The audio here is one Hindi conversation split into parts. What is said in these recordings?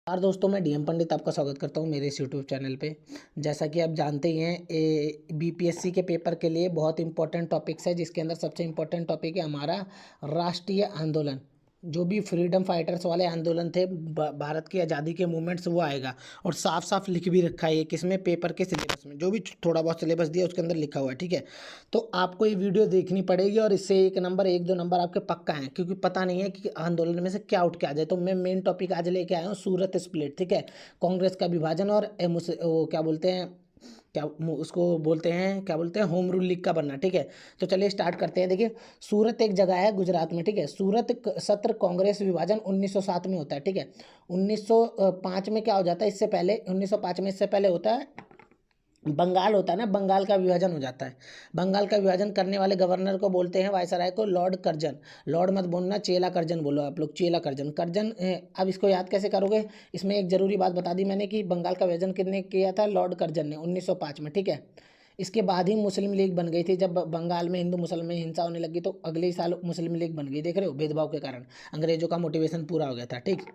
यार दोस्तों, मैं डीएम पंडित आपका स्वागत करता हूँ मेरे इस यूट्यूब चैनल पे। जैसा कि आप जानते ही हैं, बीपीएससी के पेपर के लिए बहुत इंपॉर्टेंट टॉपिक्स है, जिसके अंदर सबसे इंपॉर्टेंट टॉपिक है हमारा राष्ट्रीय आंदोलन। जो भी फ्रीडम फाइटर्स वाले आंदोलन थे, भारत की आज़ादी के मूवमेंट्स, वो आएगा। और साफ साफ लिख भी रखा है ये किसमें, पेपर के सिलेबस में। जो भी थोड़ा बहुत सिलेबस दिया उसके अंदर लिखा हुआ है, ठीक है। तो आपको ये वीडियो देखनी पड़ेगी और इससे एक नंबर, एक दो नंबर आपके पक्का हैं, क्योंकि पता नहीं है कि आंदोलन में से क्या उठ के आ जाए। तो मैं मेन टॉपिक आज लेके आया हूँ सूरत स्प्लिट, ठीक है। कांग्रेस का विभाजन और वो क्या बोलते हैं, उसको बोलते हैं, क्या बोलते हैं, होम रूल लीग का बनना, ठीक है। तो चलिए स्टार्ट करते हैं। देखिए, सूरत एक जगह है गुजरात में, ठीक है। सूरत सत्र कांग्रेस विभाजन 1907 में होता है, ठीक है। 1905 में क्या हो जाता है, इससे पहले 1905 में इससे पहले होता है बंगाल, होता है ना, बंगाल का विभाजन हो जाता है। बंगाल का विभाजन करने वाले गवर्नर को बोलते हैं, वायसराय को, लॉर्ड कर्जन। लॉर्ड मत बोलना, चेला कर्जन बोलो आप लोग, चेला कर्जन, कर्जन। अब इसको याद कैसे करोगे, इसमें एक जरूरी बात बता दी मैंने कि बंगाल का विभाजन किसने किया था, लॉर्ड कर्जन ने 1905 में, ठीक है। इसके बाद ही मुस्लिम लीग बन गई थी। जब बंगाल में हिंदू मुसलमान में हिंसा होने लगी तो अगले ही साल मुस्लिम लीग बन गई। देख रहे हो, भेदभाव के कारण अंग्रेजों का मोटिवेशन पूरा हो गया था, ठीक।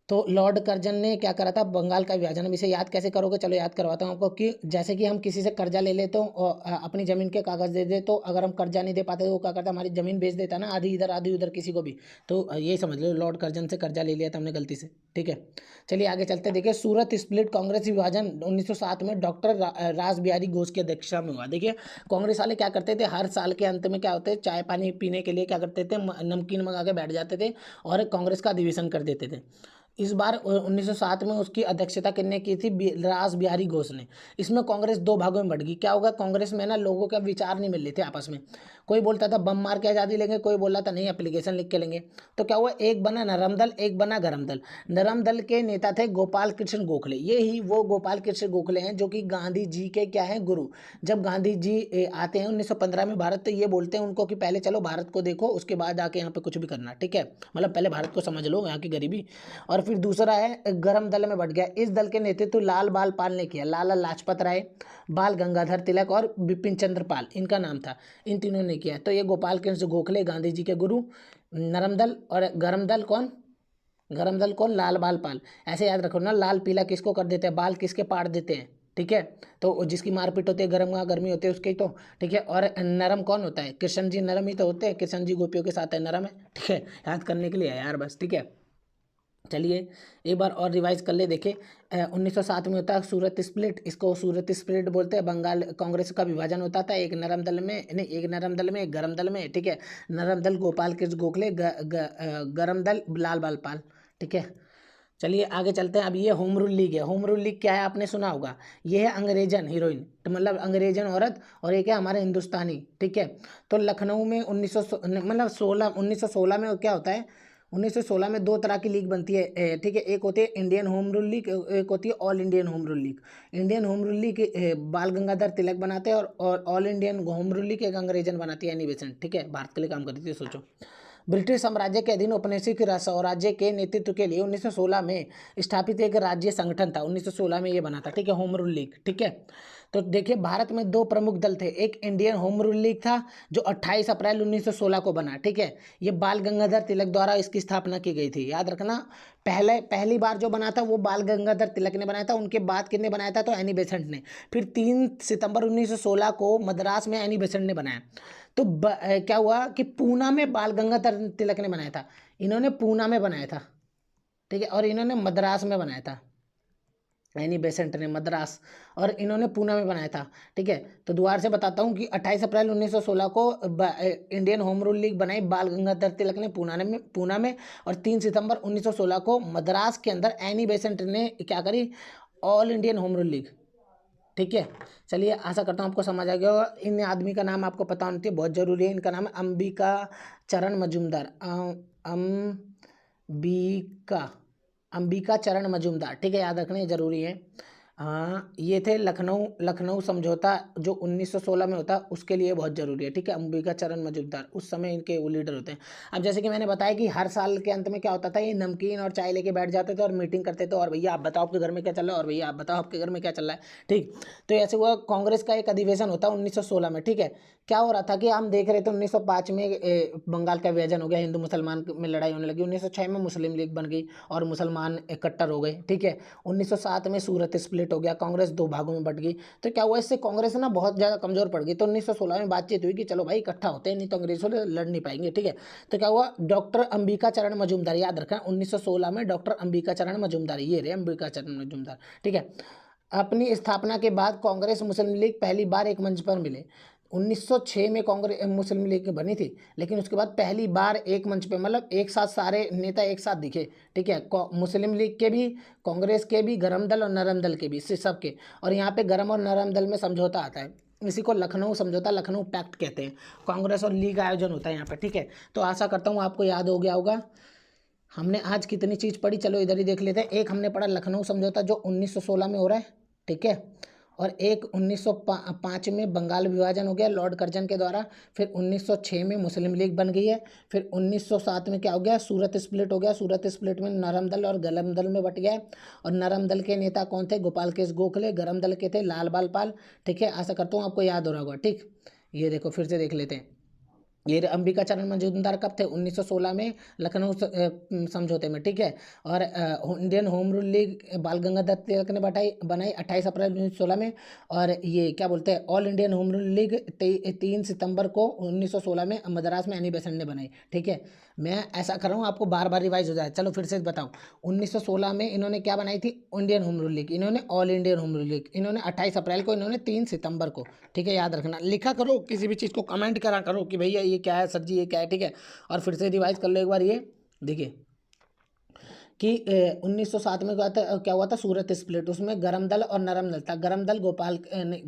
तो लॉर्ड कर्जन ने क्या करा था, बंगाल का विभाजन। अब इसे याद कैसे करोगे, चलो याद करवाता हूँ आपको। कि जैसे कि हम किसी से कर्जा ले लेते हो और अपनी ज़मीन के कागज़ दे दे, तो अगर हम कर्जा नहीं दे पाते तो वो क्या करता, हमारी ज़मीन बेच देता ना, आधी इधर आधी उधर किसी को भी। तो ये समझ लो, लॉर्ड कर्जन से कर्जा ले लिया था हमने गलती से, ठीक है। चलिए आगे चलते। देखिए, सूरत स्प्लिट कांग्रेस विभाजन 1907 में डॉक्टर रास बिहारी घोष की अध्यक्षता में हुआ। देखिए, कांग्रेस वाले क्या करते थे, हर साल के अंत में क्या होते, चाय पानी पीने के लिए क्या करते थे, नमकीन मंगा के बैठ जाते थे और कांग्रेस का अधिवेशन कर देते थे। इस बार 1907 में उसकी अध्यक्षता किसने की थी, रास बिहारी घोष ने। इसमें कांग्रेस दो भागों में बढ़ गई। क्या होगा, कांग्रेस में ना लोगों के विचार नहीं मिल रहे थे आपस में। कोई बोलता था बम मार के आज़ादी लेंगे, कोई बोला था नहीं एप्लीकेशन लिख के लेंगे। तो क्या हुआ, एक बना नरम दल, एक बना गरम दल। नरम दल के नेता थे गोपाल कृष्ण गोखले। ये ही वो गोपाल कृष्ण गोखले हैं जो कि गांधी जी के क्या है, गुरु। जब गांधी जी आते हैं 1915 में भारत, तो ये बोलते हैं उनको कि पहले चलो भारत को देखो, उसके बाद आके यहाँ पे कुछ भी करना, ठीक है। मतलब पहले भारत को समझ लो, यहाँ की गरीबी। और फिर दूसरा है गरम दल में बढ़ गया। इस दल के नेतृत्व लाल बाल पाल ने किया। लाला लाजपत राय, बाल गंगाधर तिलक और बिपिन चंद्र पाल, इनका नाम था। इन तीनों ने किया। तो ये गोपाल कृष्ण गोखले गांधी जी के गुरु। नरम दल और गरम दल कौन, गरम दल कौन, लाल बाल पाल। ऐसे याद रखो ना, लाल पीला किसको कर देते हैं, बाल किसके पाड़ देते हैं, ठीक है। तो जिसकी मारपीट होती है, गर्म गर्मी होती है उसके ही, तो ठीक है। और नरम कौन होता है, कृष्ण जी नरम ही तो होते हैं, कृष्ण जी गोपियों के साथ है, नरम है, ठीक है। याद करने के लिए है यार, बस, ठीक है। चलिए एक बार और रिवाइज कर ले। देखिए, 1907 में होता है सूरत स्प्लिट, इसको सूरत स्प्लिट बोलते हैं। बंगाल कांग्रेस का विभाजन होता था, एक नरम दल में, नहीं, एक नरम दल में, एक गरम दल में, ठीक है। नरम दल गोपाल कृष्ण गोखले, गरम दल लाल बाल पाल, ठीक है। चलिए आगे चलते हैं। अब ये होम रूल लीग है। होम रूल लीग क्या है, आपने सुना होगा। ये है अंग्रेजन हीरोइन, तो मतलब अंग्रेजन औरत, और एक है हमारे हिंदुस्तानी, ठीक है। तो लखनऊ में 1916 में क्या होता है, 1916 में दो तरह की लीग बनती है, ठीक है। एक होती है इंडियन होम रूल लीग, एक होती है all Indian home rule league. Indian home rule league बाल गंगाधर तिलक बनाते हैं, और all Indian home rule league एक अंग्रेजन बनाती है, एनी बेसेंट, ठीक है। भारत के लिए काम करती है, सोचो। ब्रिटिश साम्राज्य के अधीन औपनिवेशिक स्वराज्य के नेतृत्व के लिए 1916 में स्थापित एक राज्य संगठन था। 1916 में ये बना था, ठीक है, होम रूल लीग, ठीक है। तो देखिए, भारत में दो प्रमुख दल थे। एक इंडियन होम रूल लीग था, जो 28 अप्रैल 1916 को बना, ठीक है। ये बाल गंगाधर तिलक द्वारा इसकी स्थापना की गई थी, याद रखना। पहली बार जो बना था वो बाल गंगाधर तिलक ने बनाया था। उनके बाद किसने बनाया था, तो एनी बेसेंट ने। फिर 3 सितंबर 1916 को मद्रास में एनी बेसेंट ने बनाया। तो क्या हुआ कि पूना में बाल गंगाधर तिलक ने बनाया था। इन्होंने पूना में बनाया था, ठीक है, और इन्होंने मद्रास में बनाया था, एनी बेसेंट ने मद्रास, और इन्होंने पूना में बनाया था, ठीक है। तो दोबारा से बताता हूँ कि 28 अप्रैल 1916 को इंडियन होम रूल लीग बनाई बाल गंगाधर तिलक ने पूना में, और 3 सितंबर 1916 को मद्रास के अंदर एनी बेसेंट ने क्या करी, all Indian home rule league, ठीक है। चलिए आशा करता हूँ आपको समझ आ गया होगा। इन आदमी का नाम आपको पता होना चाहिए, बहुत जरूरी है। इनका नाम है अंबिका चरण मजूमदार, अंबिका अंबिका चरण मजूमदार, ठीक है, याद रखना ये जरूरी है। हाँ, ये थे लखनऊ लखनऊ समझौता जो 1916 में होता है, उसके लिए बहुत ज़रूरी है, ठीक है। अंबिका चरण मजूमदार उस समय इनके वो लीडर होते हैं। अब जैसे कि मैंने बताया कि हर साल के अंत में क्या होता था, ये नमकीन और चाय लेके बैठ जाते थे और मीटिंग करते थे, और भैया आप बताओ आपके घर में क्या चल रहा है, और भैया आप बताओ आपके घर में क्या चल रहा है, ठीक। तो ऐसे हुआ, कांग्रेस का एक अधिवेशन होता है 1916 में, ठीक है। क्या हो रहा था कि हम देख रहे थे 1905 में बंगाल का विभाजन हो गया, हिंदू मुसलमान में लड़ाई होने लगी, 1906 में मुस्लिम लीग बन गई और मुसलमान कट्टर हो गए, ठीक है। 1907 में सूरत स्प्लिट हो गया, कांग्रेस दो भागों में बट गई। तो क्या हुआ, इससे कांग्रेस ना बहुत ज़्यादा कमजोर पड़ गई। तो 1916 में बातचीत हुई कि चलो भाई इकट्ठा होते हैं, नहीं तो अंग्रेजों से लड़ नहीं पाएंगे, ठीक है। तो क्या हुआ, डॉक्टर अंबिका चरण मजूमदार, याद रखना 1916 में डॉक्टर अंबिका चरण मजूमदार, ये रहे अंबिका चरण मजूमदार, ठीक है। अपनी स्थापना के बाद कांग्रेस मुस्लिम लीग पहली बार एक मंच पर मिले। 1906 में कांग्रेस मुस्लिम लीग बनी थी, लेकिन उसके बाद पहली बार एक मंच पे, मतलब एक साथ सारे नेता एक साथ दिखे, ठीक है। मुस्लिम लीग के भी, कांग्रेस के भी, गरम दल और नरम दल के भी, सबके। और यहाँ पे गरम और नरम दल में समझौता आता है, इसी को लखनऊ समझौता, लखनऊ पैक्ट कहते हैं। कांग्रेस और लीग आयोजन होता है यहाँ पे, ठीक है। तो आशा करता हूँ आपको याद हो गया होगा। हमने आज कितनी चीज़ पढ़ी, चलो इधर ही देख लेते हैं। एक हमने पढ़ा लखनऊ समझौता जो 1916 में हो रहा है, ठीक है। और एक 1905 में बंगाल विभाजन हो गया लॉर्ड कर्जन के द्वारा। फिर 1906 में मुस्लिम लीग बन गई है। फिर 1907 में क्या हो गया, सूरत स्प्लिट हो गया। सूरत स्प्लिट में नरम दल और गरम दल में बट गया। और नरम दल के नेता कौन थे, गोपाल केश गोखले। गरम दल के थे लाल बाल पाल, ठीक है। आशा करता हूँ आपको याद हो रहा होगा, ठीक। ये देखो फिर से देख लेते हैं। ये अंबिका चरण मजूमदार कब थे, 1916 में लखनऊ समझौते में, ठीक है। और इंडियन होम रूल लीग बाल गंगाधर तिलक ने बनाई 28 अप्रैल 1916 में। और ये क्या बोलते हैं, all Indian home rule league 3 सितंबर को 1916 में मद्रास में एनी बेसेंट ने बनाई, ठीक है। मैं ऐसा कर रहा हूँ आपको बार बार रिवाइज हो जाए, चलो फिर से बताऊँ। 1916 में इन्होंने क्या बनाई थी, इंडियन होम रूल लीग, इन्होंने all Indian home rule league, इन्होंने 28 अप्रैल को, इन्होंने 3 सितंबर को, ठीक है। याद रखना, लिखा करो, किसी भी चीज़ को कमेंट करा करो कि भैया ये क्या है सर जी, ये क्या है, ठीक है। और फिर से रिवाइज कर लो एक बार। ये देखिए कि 1907 में क्या हुआ था, सूरत स्प्लिट। उसमें गरम दल और नरम दल था। गरम दल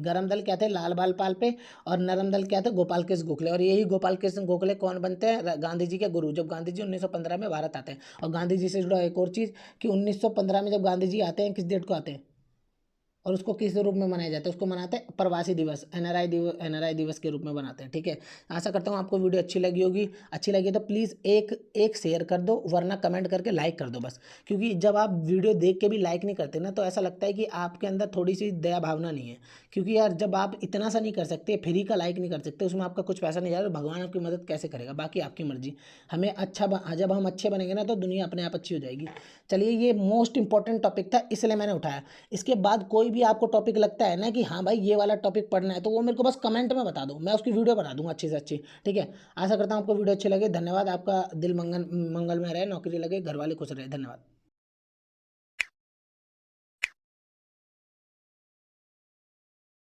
गरम दल क्या थे, लाल बाल पाल पे। और नरम दल क्या थे, गोपाल कृष्ण गोखले। और यही गोपाल कृष्ण गोखले कौन बनते हैं, गांधी जी के गुरु, जब गांधी जी 1915 में भारत आते हैं। और गांधी जी से जुड़ा एक और चीज़ कि 1915 में जब गांधी जी आते हैं, किस डेट को आते हैं और उसको किस रूप में मनाया जाता है, उसको मनाते हैं प्रवासी दिवस, एनआरआई दिवस के रूप में बनाते हैं, ठीक है। आशा करता हूँ आपको वीडियो अच्छी लगी होगी। अच्छी लगी तो प्लीज़ एक एक शेयर कर दो, वरना कमेंट करके लाइक कर दो बस। क्योंकि जब आप वीडियो देख के भी लाइक नहीं करते ना, तो ऐसा लगता है कि आपके अंदर थोड़ी सी दया भावना नहीं है। क्योंकि यार जब आप इतना सा नहीं कर सकते, फ्री का लाइक नहीं कर सकते, उसमें आपका कुछ पैसा नहीं जा रहा, भगवान आपकी मदद कैसे करेगा, बाकी आपकी मर्जी। हमें जब हम अच्छे बनेंगे ना, तो दुनिया अपने आप अच्छी हो जाएगी। चलिए, ये मोस्ट इंपॉर्टेंट टॉपिक था, इसलिए मैंने उठाया। इसके बाद कोई भी आपको टॉपिक लगता है ना कि हाँ भाई ये वाला टॉपिक पढ़ना है, तो वो मेरे को बस कमेंट में बता दो, मैं उसकी वीडियो बना दूंगा अच्छी से अच्छी, ठीक है। आशा करता हूँ आपको वीडियो अच्छी लगे। धन्यवाद, आपका दिल मंगल में रहे, नौकरी लगे, घर वाले खुश रहे। धन्यवाद।